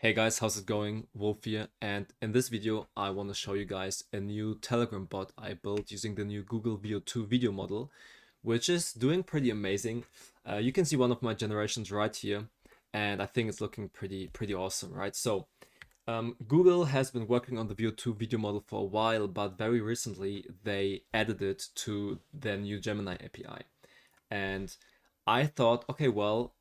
Hey guys, how's it going? Wolf here, and in this video I want to show you guys a new Telegram bot I built using the new Google Veo2 video model, which is doing pretty amazing. You can see one of my generations right here, and I think it's looking pretty awesome, right? Google has been working on the Veo2 video model for a while, but very recently they added it to their new Gemini API. And I thought, okay, well,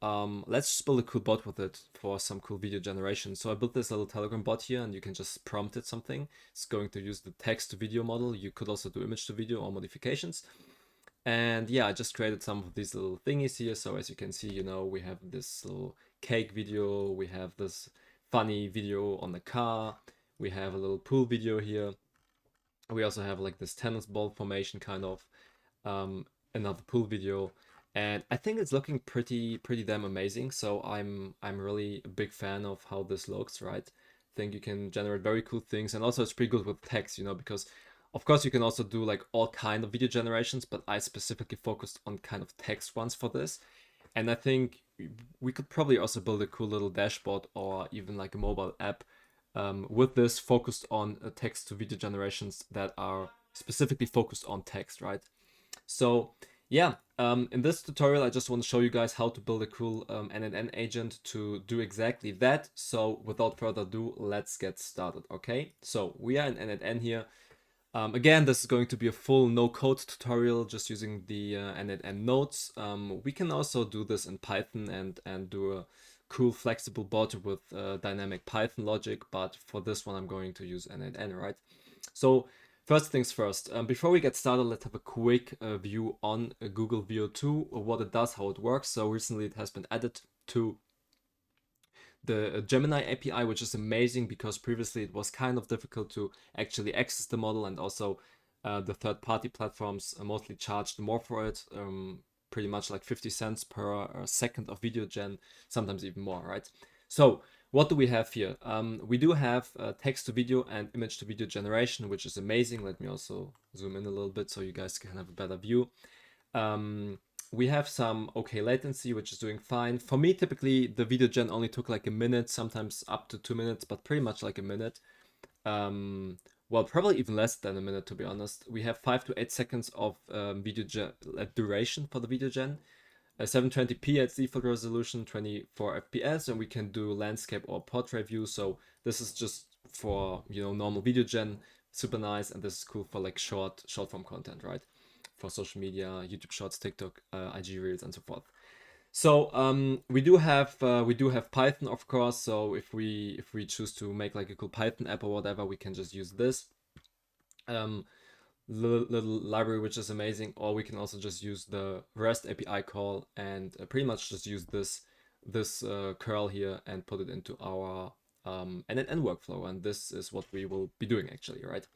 let's just build a cool bot with it for some cool video generation. So I built this little Telegram bot here, and you can just prompt it something. It's going to use the text to video model. You could also do image to video or modifications. And yeah, I just created some of these little thingies here. So as you can see, we have this little cake video. We have this funny video on the car. We have a little pool video here. We also have like this tennis ball formation kind of, another pool video, and I think it's looking pretty damn amazing. So I'm really a big fan of how this looks, right? I think you can generate very cool things, and also it's pretty good with text, because of course you can also do like all kind of video generations, but I specifically focused on kind of text ones for this. And I think we could probably also build a cool little dashboard or even like a mobile app with this focused on text to video generations that are specifically focused on text, right? So yeah, in this tutorial, I just want to show you guys how to build a cool n8n agent to do exactly that. So without further ado, let's get started, okay? So we are in n8n here. Again, this is going to be a full no-code tutorial, just using the n8n nodes. We can also do this in Python and do a cool flexible bot with dynamic Python logic, but for this one, I'm going to use n8n, right? So first things first, before we get started, let's have a quick view on Google Veo2, what it does, how it works. So recently it has been added to the Gemini API, which is amazing because previously it was kind of difficult to actually access the model, and also the third-party platforms mostly charged more for it, pretty much like 50 cents per second of video gen, sometimes even more, right? So what do we have here? We do have text to video and image to video generation, which is amazing. Let me also zoom in a little bit so you guys can have a better view. We have some okay latency, which is doing fine. For me, typically the video gen only took like a minute, sometimes up to 2 minutes, but pretty much like a minute. Well, probably even less than a minute, to be honest. We have 5 to 8 seconds of video duration for the video gen. 720p at default resolution, 24 fps, and we can do landscape or portrait view. So this is just for normal video gen, super nice, and this is cool for like short form content, right? For social media, YouTube Shorts, TikTok, IG Reels, and so forth. So we do have Python, of course. So if we choose to make like a cool Python app or whatever, we can just use this little library, which is amazing. Or we can also just use the REST API call and pretty much just use this curl here and put it into our n8n workflow. And this is what we will be doing actually, right?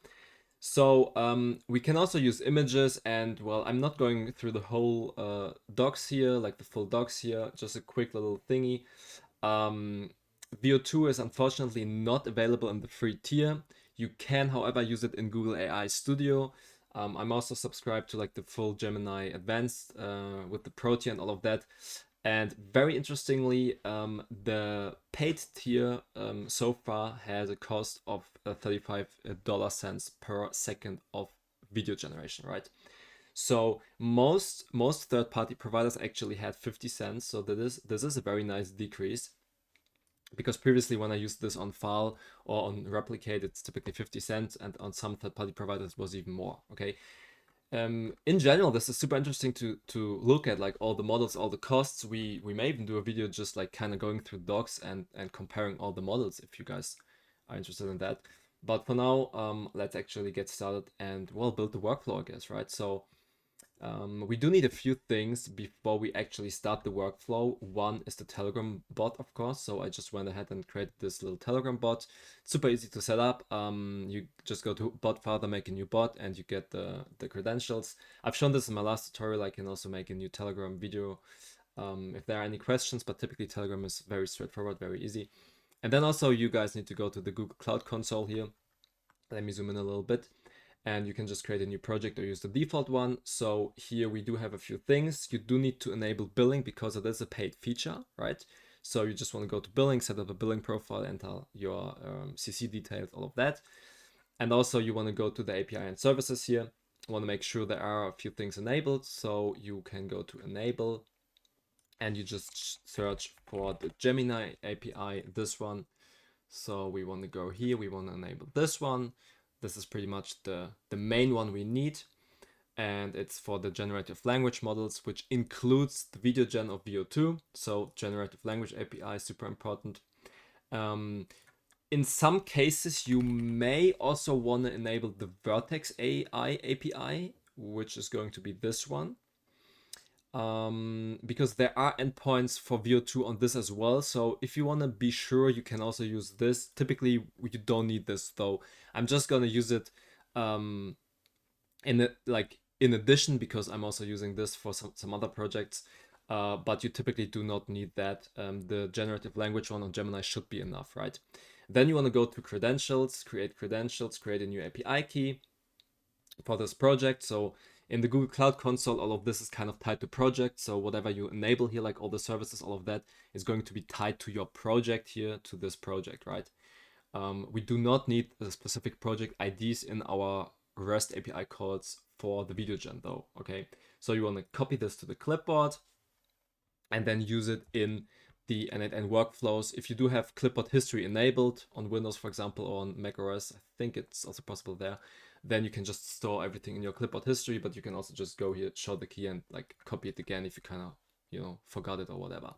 So we can also use images, and well, I'm not going through the whole docs here, like the full docs here, just a quick little thingy. Veo2 is unfortunately not available in the free tier. You can, however, use it in Google AI Studio. I'm also subscribed to like the full Gemini Advanced with the Pro tier and all of that. And very interestingly, the paid tier so far has a cost of $35 per second of video generation, right? So most third-party providers actually had 50 cents. So this is a very nice decrease, because previously when I used this on file or on replicate, it's typically 50 cents, and on some third-party providers it was even more. Okay. In general, this is super interesting to look at, like all the models, all the costs. We may even do a video just like kind of going through docs and comparing all the models if you guys are interested in that. But for now, let's actually get started and well build the workflow, I guess, right? So we do need a few things before we actually start the workflow. One is the Telegram bot, of course. So I just went ahead and created this little Telegram bot. Super easy to set up. You just go to bot father, make a new bot, and you get the credentials. I've shown this in my last tutorial. I can also make a new Telegram video if there are any questions, but typically Telegram is very straightforward, very easy. And then also you guys need to go to the Google Cloud Console here. Let me zoom in a little bit. And you can just create a new project or use the default one. So here we do have a few things. You do need to enable billing because it is a paid feature, right? So you just want to go to billing, set up a billing profile, enter your CC details, all of that. And also you want to go to the API and services here. You want to make sure there are a few things enabled. So you can go to enable and you just search for the Gemini API, this one. So we want to go here, we want to enable this one. This is pretty much the main one we need. And it's for the generative language models, which includes the video gen of Veo2. So generative language API is super important. In some cases, you may also want to enable the Vertex AI API, which is going to be this one. Because there are endpoints for Veo2 on this as well. So if you want to be sure, you can also use this. Typically, you don't need this though. I'm just going to use it in addition, because I'm also using this for some other projects. But you typically do not need that. The generative language one on Gemini should be enough, right? Then you want to go to credentials, create a new API key for this project. So in the Google Cloud Console, all of this is kind of tied to project. So whatever you enable here, like all the services, all of that is going to be tied to your project here, to this project, right? We do not need the specific project IDs in our REST API calls for the video gen though, okay? So you want to copy this to the clipboard and then use it in the n8n workflows. If you do have clipboard history enabled on Windows, for example, or on macOS, I think it's also possible there, then you can just store everything in your clipboard history, but you can also just go here, show the key and like copy it again if you kind of, forgot it or whatever.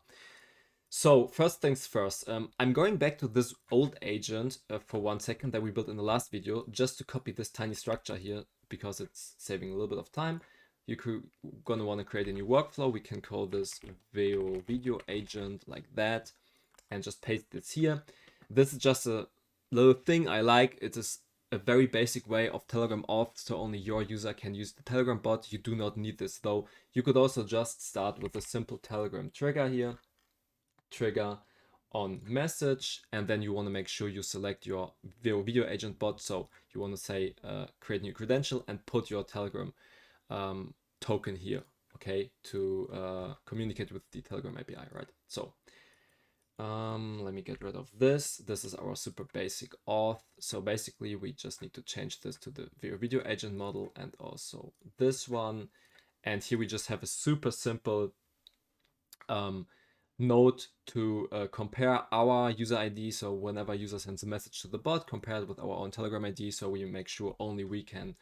So first things first, I'm going back to this old agent for 1 second that we built in the last video, just to copy this tiny structure here because it's saving a little bit of time. You're gonna want to create a new workflow. We can call this Veo video agent like that and just paste this here. This is just a little thing I like. It is a very basic way of Telegram auth, so only your user can use the Telegram bot. You do not need this though. You could also just start with a simple Telegram trigger here. Trigger on message, and then you want to make sure you select your Veo video agent bot. So you want to say create new credential and put your Telegram token here, okay, to communicate with the Telegram API, right? So let me get rid of this. This is our super basic auth. So basically we just need to change this to the Veo video agent model and also this one. And here we just have a super simple node to compare our user ID. So whenever user sends a message to the bot, compare it with our own Telegram ID. So we make sure only we can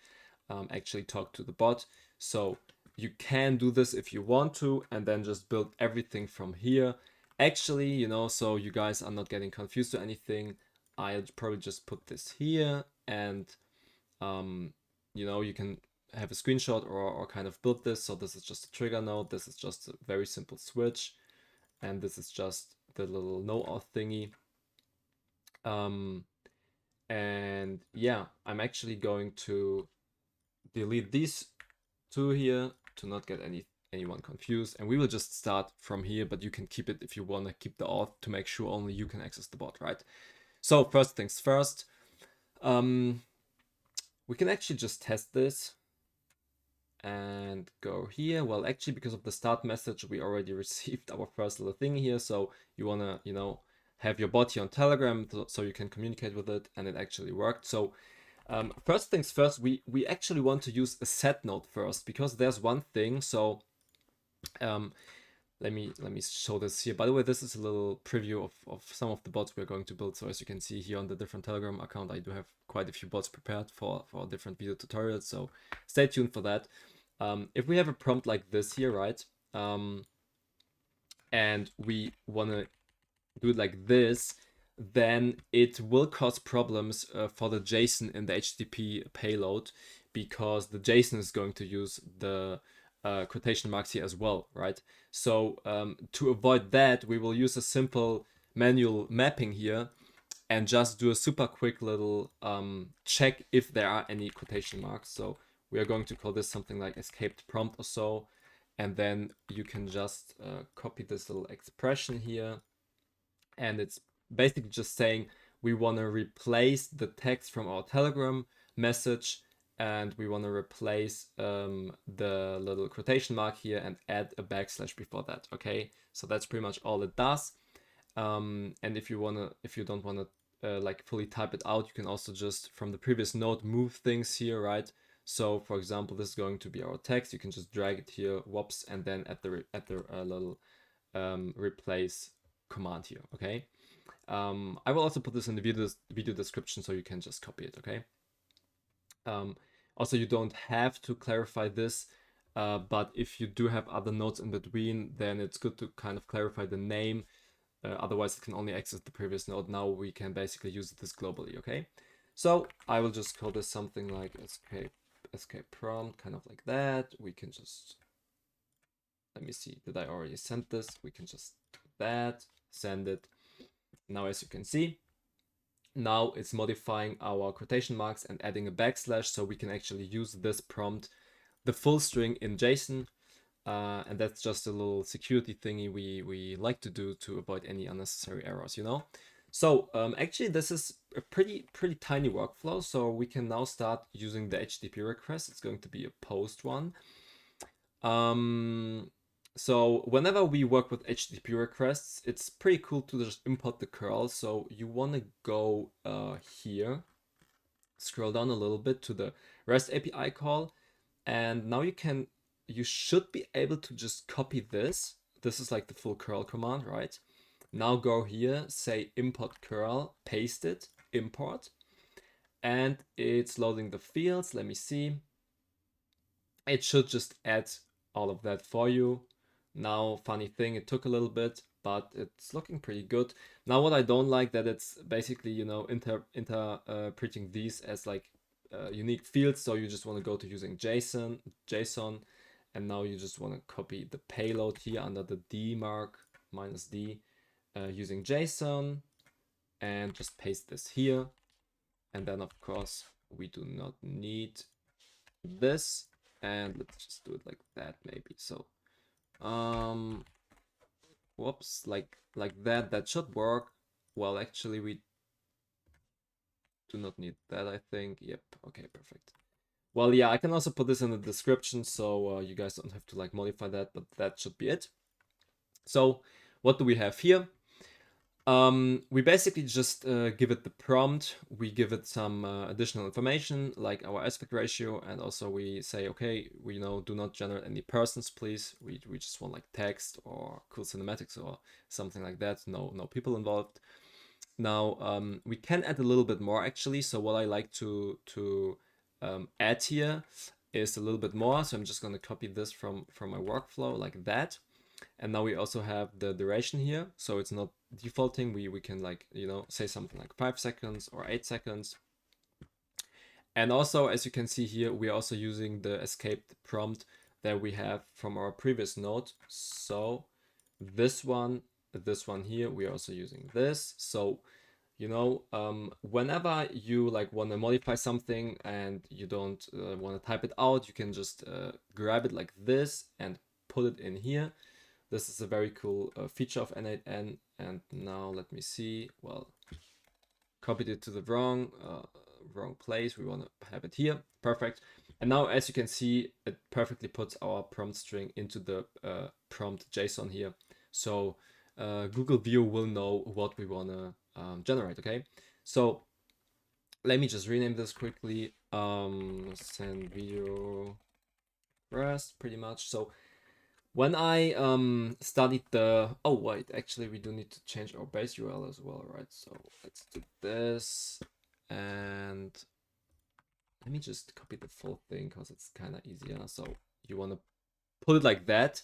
actually talk to the bot. So you can do this if you want to, and then just build everything from here. Actually, so you guys are not getting confused or anything, I'll probably just put this here and, you can have a screenshot or kind of build this. So this is just a trigger node. This is just a very simple switch. And this is just the little no auth thingy. And yeah, I'm actually going to delete these two here to not get anyone confused. And we will just start from here, but you can keep it if you want to keep the auth to make sure only you can access the bot, right? So first things first, we can actually just test this and go here. Well, actually, because of the start message, we already received our first little thing here. So you want to, have your bot here on Telegram so you can communicate with it, and it actually worked. So first things first, we actually want to use a set node first, because there's one thing. So let me show this here. By the way, this is a little preview of some of the bots we're going to build. So as you can see here on the different Telegram account, I do have quite a few bots prepared for different video tutorials. So stay tuned for that. If we have a prompt like this here, right? And we want to do it like this, then it will cause problems for the JSON in the HTTP payload, because the JSON is going to use the quotation marks here as well, right? So to avoid that, we will use a simple manual mapping here and just do a super quick little check if there are any quotation marks. So we are going to call this something like escaped prompt or so. And then you can just copy this little expression here. And it's basically just saying we want to replace the text from our Telegram message, and we want to replace the little quotation mark here and add a backslash before that, okay? So that's pretty much all it does. And if you don't wanna like fully type it out, you can also just from the previous node move things here, right? So for example, this is going to be our text. You can just drag it here, whoops, and then at the little replace command here, okay? I will also put this in the video description so you can just copy it, okay? Also, you don't have to clarify this, but if you do have other nodes in between, then it's good to kind of clarify the name. Otherwise, it can only access the previous node. Now we can basically use this globally, okay? So I will just call this something like escape prompt, kind of like that. We can just, let me see, did I already send this? We can just do that, send it. Now, as you can see, now it's modifying our quotation marks and adding a backslash so we can actually use this prompt, the full string in JSON. And that's just a little security thingy we like to do to avoid any unnecessary errors, you know? So actually this is a pretty tiny workflow. So we can now start using the HTTP request. It's going to be a post one. So whenever we work with HTTP requests, it's pretty cool to just import the curl. So you want to go here, scroll down a little bit to the REST API call, and now you should be able to just copy this. This is like the full curl command, right? Now go here, say import curl, paste it, import, and it's loading the fields. Let me see. It should just add all of that for you. Now, funny thing, it took a little bit, but it's looking pretty good. Now, what I don't like that it's basically, you know, interpreting these as like unique fields. So you just want to go to using JSON, and now you just want to copy the payload here under the D mark, -D, using JSON, and just paste this here. And then of course we do not need this, and let's just do it like that maybe. So whoops, like that should work. Well, actually we do not need that, I think. Yep, okay, perfect. Well, yeah, I can also put this in the description so you guys don't have to like modify that, but that should be it. So what do we have here? We basically just give it the prompt. We give it some additional information like our aspect ratio, and also we say, okay, we do not generate any persons, please. We just want like text or cool cinematics or something like that. No people involved. Now we can add a little bit more actually. So what I like to add here is a little bit more. So I'm just going to copy this from my workflow like that. And now we also have the duration here, so it's not defaulting. We can like, say something like 5 seconds or 8 seconds. And also, as you can see here, we are also using the escaped prompt that we have from our previous node. So this one here, we are also using this. So whenever you like want to modify something and you don't want to type it out, you can just grab it like this and put it in here. This is a very cool feature of n8n. And now let me see. Well, copied it to the wrong place. We want to have it here. Perfect. And now, as you can see, it perfectly puts our prompt string into the prompt JSON here. So Google Veo will know what we want to generate. Okay. So let me just rename this quickly. Send video rest, pretty much. So when I studied oh wait, actually we do need to change our base URL as well, right? So let's do this, and let me just copy the full thing because it's kind of easier. So you want to put it like that.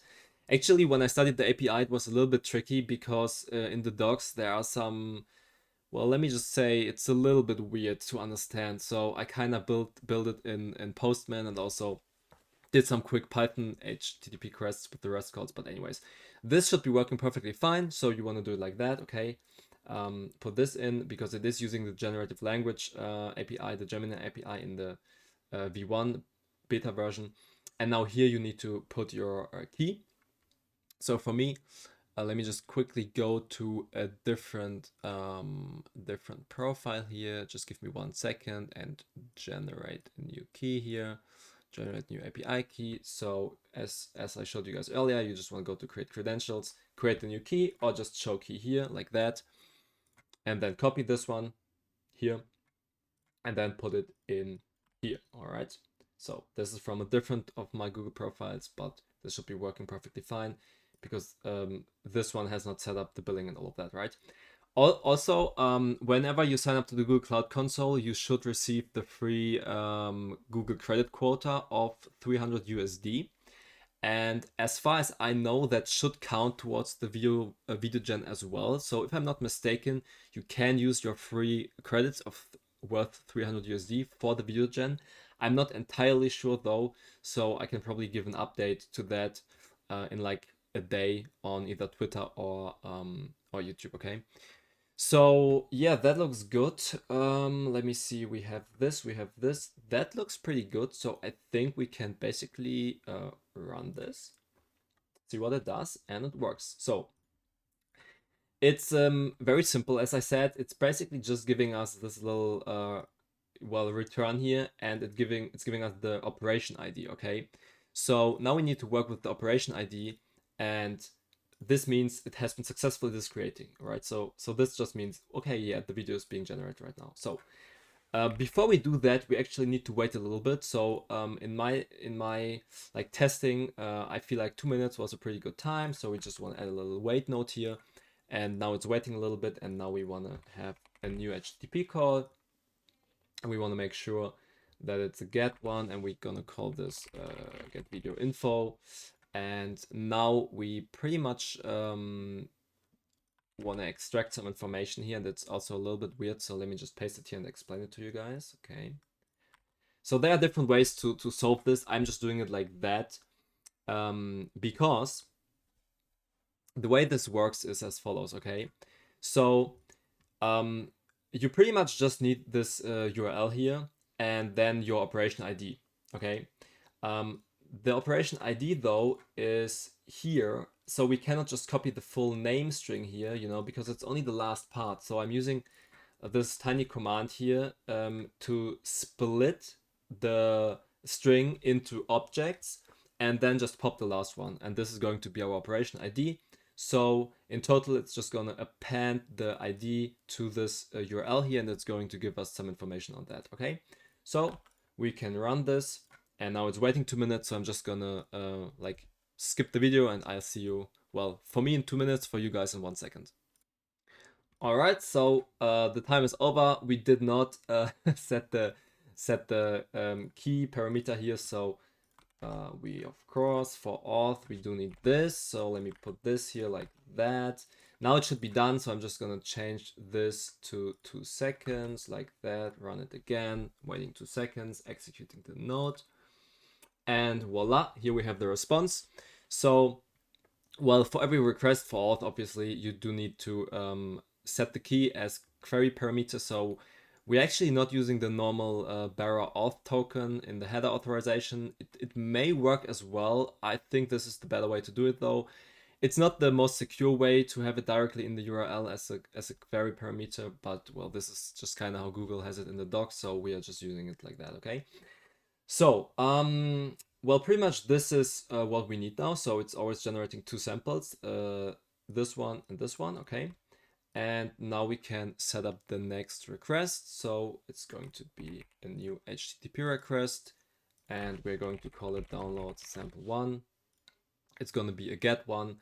Actually, when I studied the API, it was a little bit tricky because in the docs there are some, well, let me just say it's a little bit weird to understand. So I kind of built it in Postman, and also did some quick Python HTTP requests with the REST calls. But anyways, this should be working perfectly fine. So you want to do it like that, okay? Put this in because it is using the generative language API, the Gemini API in the V1 beta version. And now here you need to put your key. So for me, let me just quickly go to a different profile here. Just give me 1 second and generate a new key here. Generate new API key. So as I showed you guys earlier, you just want to go to create credentials, create a new key or just show key here like that, and then copy this one here and then put it in here. All right, so this is from a different of my Google profiles, but this should be working perfectly fine because this one has not set up the billing and all of that, right? Also, whenever you sign up to the Google Cloud Console, you should receive the free Google credit quota of 300 USD. And as far as I know, that should count towards the video gen as well. So if I'm not mistaken, you can use your free credits of worth 300 USD for the video gen. I'm not entirely sure though, so I can probably give an update to that in like a day on either Twitter or YouTube. Okay. So yeah, that looks good. Let me see. We have this. We have this. That looks pretty good. So I think we can basically run this, see what it does, and it works. So it's very simple. As I said, it's basically just giving us this little return here, and it's giving us the operation ID. Okay. So now we need to work with the operation ID, and this means it has been successfully creating, right? So this just means, okay, yeah, the video is being generated right now. So before we do that, we actually need to wait a little bit. So in my like testing, I feel like 2 minutes was a pretty good time. So we just want to add a little wait note here, and now it's waiting a little bit, and now we want to have a new HTTP call, and we want to make sure that it's a get one, and we're gonna call this get video info. And now we pretty much want to extract some information here, and it's also a little bit weird, so let me just paste it here and explain it to you guys. Okay, so there are different ways to solve this. I'm just doing it like that because the way this works is as follows. Okay, so you pretty much just need this URL here and then your operation ID. Okay, the operation ID though is here, so we cannot just copy the full name string here, you know, because it's only the last part. So I'm using this tiny command here to split the string into objects and then just pop the last one. And this is going to be our operation ID. So in total, it's just going to append the ID to this URL here, and it's going to give us some information on that. Okay, so we can run this. And now it's waiting 2 minutes, so I'm just gonna like skip the video, and I'll see you, well, for me in 2 minutes, for you guys in 1 second. All right, so the time is over. We did not set the key parameter here, so we of course for auth we do need this. So let me put this here like that. Now it should be done, so I'm just gonna change this to 2 seconds like that. Run it again, waiting 2 seconds, executing the node. And voila, here we have the response. So, well, for every request for auth, obviously, you do need to set the key as query parameter. So we're actually not using the normal bearer auth token in the header authorization. It may work as well. I think this is the better way to do it though. It's not the most secure way to have it directly in the URL as a query parameter, but well, this is just kind of how Google has it in the docs, so we are just using it like that, okay? So, well, pretty much this is what we need now. So it's always generating 2 samples, this one and this one, okay? And now we can set up the next request. So it's going to be a new HTTP request, and we're going to call it download sample 1. It's going to be a get one,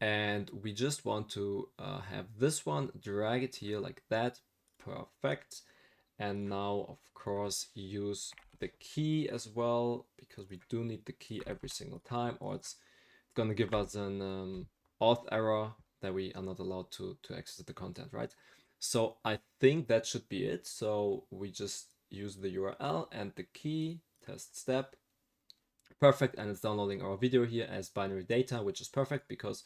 and we just want to have this one, drag it here like that. Perfect. And now, of course, use the key as well, because we do need the key every single time, or it's going to give us an auth error that we are not allowed to access the content, right? So I think that should be it. So we just use the URL and the key, test step. Perfect. And it's downloading our video here as binary data, which is perfect because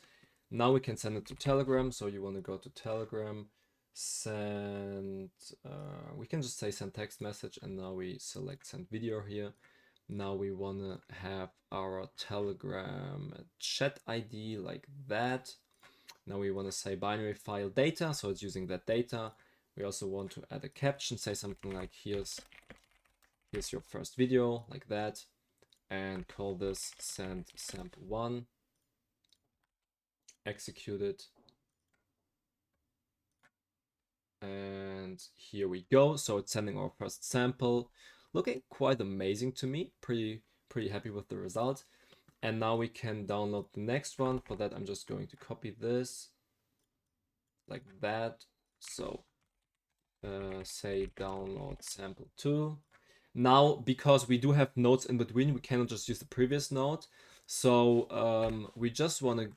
now we can send it to Telegram. So you want to go to Telegram, send, we can just say send text message, and now we select send video here. Now we want to have our Telegram chat ID like that. Now we want to say binary file data, so it's using that data. We also want to add a caption, say something like here's your first video, like that, and call this send sample 1. execute it. And here we go. So it's sending our first sample. Looking quite amazing to me. Pretty happy with the result. And now we can download the next one. For that, I'm just going to copy this like that. So say download sample 2. Now, because we do have nodes in between, we cannot just use the previous node. So we just want to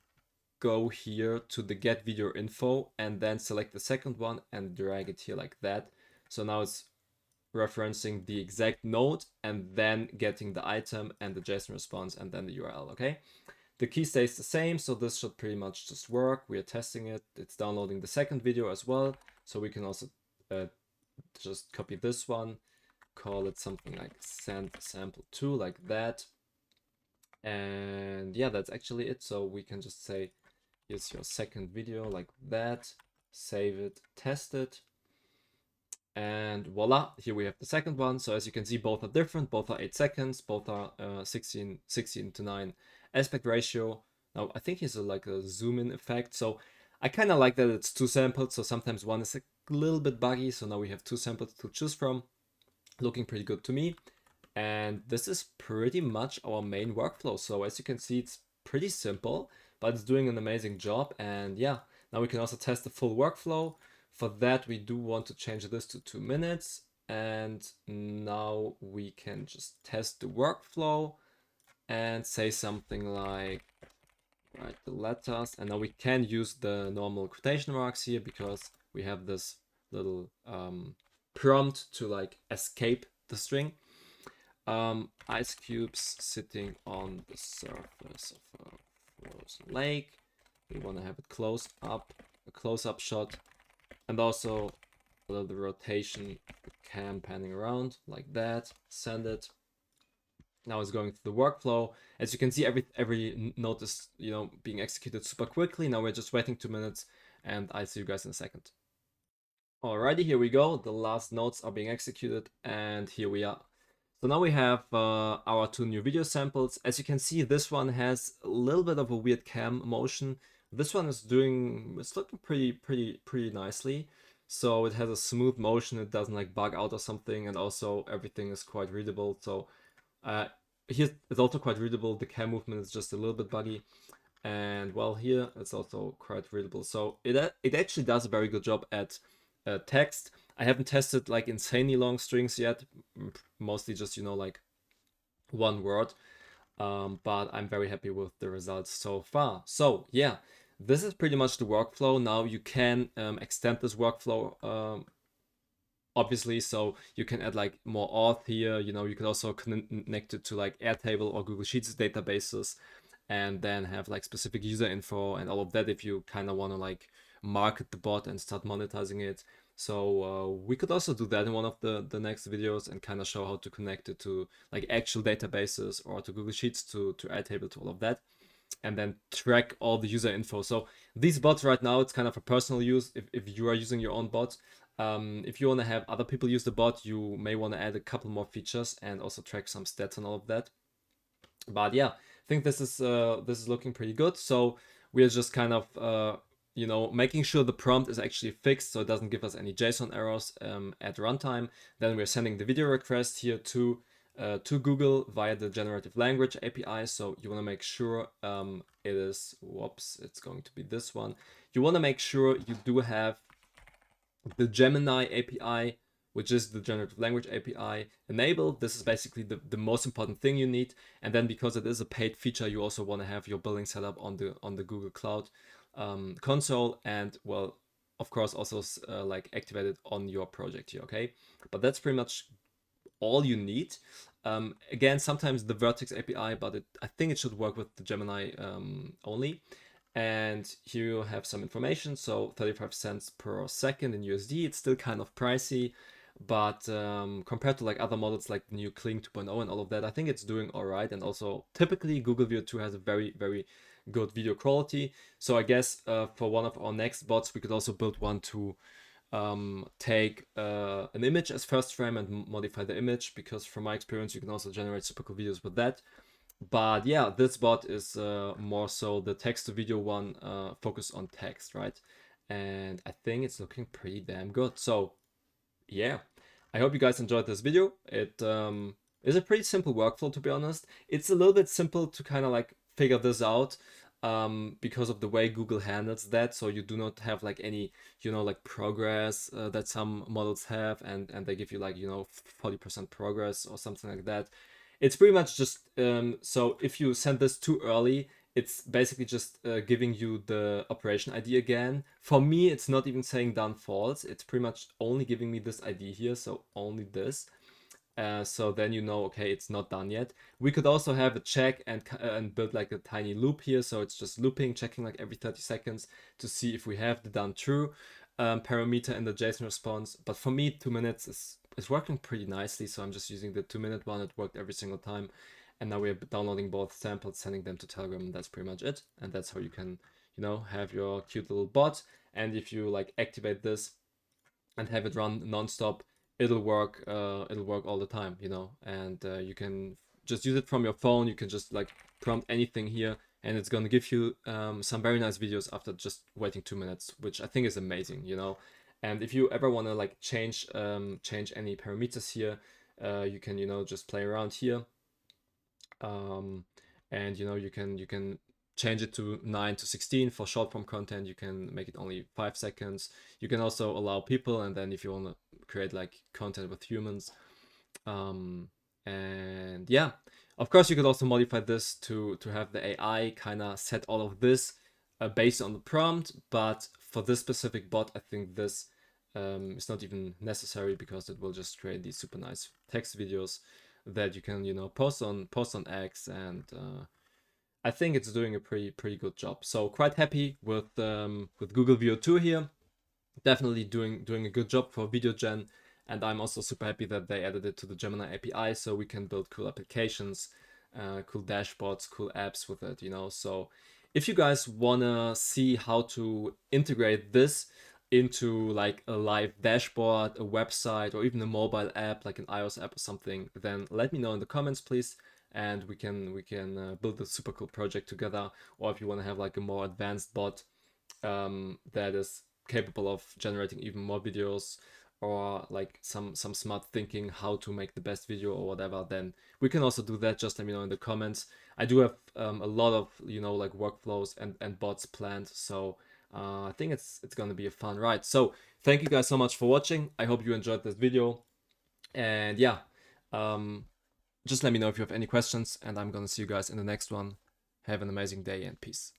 go here to the get video info and then select the second one and drag it here like that. So now it's referencing the exact node and then getting the item and the JSON response and then the URL, okay? The key stays the same, so this should pretty much just work. We are testing it. It's downloading the second video as well. So we can also just copy this one, call it something like send sample 2 like that. And yeah, that's actually it. So we can just say, here's your second video like that, save it, test it. And voila, here we have the second one. So as you can see, both are different, both are 8 seconds, both are 16:9 aspect ratio. Now I think here's like a zoom in effect. So I kind of like that it's 2 samples. So sometimes one is a little bit buggy. So now we have 2 samples to choose from. Looking pretty good to me. And this is pretty much our main workflow. So as you can see, it's pretty simple, but it's doing an amazing job. And yeah, now we can also test the full workflow. For that, we do want to change this to 2 minutes. And now we can just test the workflow and say something like, write the letters. And now we can use the normal quotation marks here because we have this little prompt to like escape the string. Ice cubes sitting on the surface of a frozen lake. We want to have it close up, a close-up shot, and also a little rotation, the cam panning around like that. Send it. Now it's going through the workflow. As you can see, every node is being executed super quickly. Now we're just waiting 2 minutes, and I'll see you guys in a second. Alrighty, here we go. The last nodes are being executed, and here we are. So now we have our 2 new video samples. As you can see, this one has a little bit of a weird cam motion. This one is it's looking pretty nicely. So it has a smooth motion. It doesn't like bug out or something, and also everything is quite readable. So here it's also quite readable. The cam movement is just a little bit buggy. And well, here it's also quite readable. So it actually does a very good job at text. I haven't tested like insanely long strings yet, mostly just like 1 word, but I'm very happy with the results so far. So yeah, this is pretty much the workflow. Now you can extend this workflow obviously, so you can add like more auth here. You can also connect it to like Airtable or Google Sheets databases, and then have like specific user info and all of that if you kind of want to like market the bot and start monetizing it. So we could also do that in one of the next videos and kind of show how to connect it to like actual databases or to Google Sheets, to Airtable, to all of that, and then track all the user info. So these bots right now, it's kind of a personal use if you are using your own bot. If you want to have other people use the bot, you may want to add a couple more features and also track some stats and all of that. But yeah, I think this is looking pretty good. So we're just kind of making sure the prompt is actually fixed, so it doesn't give us any JSON errors at runtime. Then we're sending the video request here to Google via the generative language API. So you want to make sure it is, whoops, it's going to be this one. You want to make sure you do have the Gemini API, which is the generative language API, enabled. This is basically the most important thing you need. And then because it is a paid feature, you also want to have your billing set up on the Google Cloud console, and well, of course, also like activated on your project here, okay? But that's pretty much all you need. Again, sometimes the Vertex API, but I think it should work with the Gemini only. And here you have some information. So 35 cents per second in USD. It's still kind of pricey, but compared to like other models like the new Kling 2.0 and all of that, I think it's doing all right. And also typically Google Veo2 has a very good video quality. So I guess for one of our next bots, we could also build one to take an image as first frame and modify the image, because from my experience, you can also generate super cool videos with that. But yeah, this bot is more so the text to video one, focused on text, right? And I think it's looking pretty damn good. So yeah, I hope you guys enjoyed this video. It is a pretty simple workflow, to be honest. It's a little bit simple to kind of like figure this out, because of the way Google handles that. So you do not have like any, like progress that some models have, and they give you like, 40% progress or something like that. It's pretty much just, so if you send this too early, it's basically just giving you the operation ID again. For me, it's not even saying done false. It's pretty much only giving me this ID here, so only this. So then okay, it's not done yet. We could also have a check and build like a tiny loop here. So it's just looping, checking like every 30 seconds to see if we have the done true parameter in the JSON response. But for me, 2 minutes is working pretty nicely. So I'm just using the 2-minute one. It worked every single time. And now we're downloading both samples, sending them to Telegram, and that's pretty much it. And that's how you can, have your cute little bot. And if you like activate this and have it run nonstop, it'll work. It'll work all the time, And you can just use it from your phone. You can just like prompt anything here, and it's gonna give you some very nice videos after just waiting 2 minutes, which I think is amazing. And if you ever wanna like change any parameters here, you can just play around here. And you can change it to 9 to 16 for short form content. You can make it only 5 seconds. You can also allow people, and then if you want to create like content with humans, and yeah, of course you could also modify this to have the AI kind of set all of this based on the prompt. But for this specific bot, I think this is not even necessary, because it will just create these super nice text videos that you can post on X. And I think it's doing a pretty good job. So quite happy with Google Veo2 here. Definitely doing a good job for video gen. And I'm also super happy that they added it to the Gemini API, so we can build cool applications, cool dashboards, cool apps with it. So if you guys wanna see how to integrate this into like a live dashboard, a website, or even a mobile app like an iOS app or something, then let me know in the comments, please, and we can build a super cool project together. Or if you want to have like a more advanced bot that is capable of generating even more videos, or like some smart thinking how to make the best video or whatever, then we can also do that. Just let me know in the comments. I do have a lot of like workflows and bots planned, so I think it's gonna be a fun ride. So thank you guys so much for watching. I hope you enjoyed this video, and yeah, um, just let me know if you have any questions, and I'm gonna see you guys in the next one. Have an amazing day, and peace.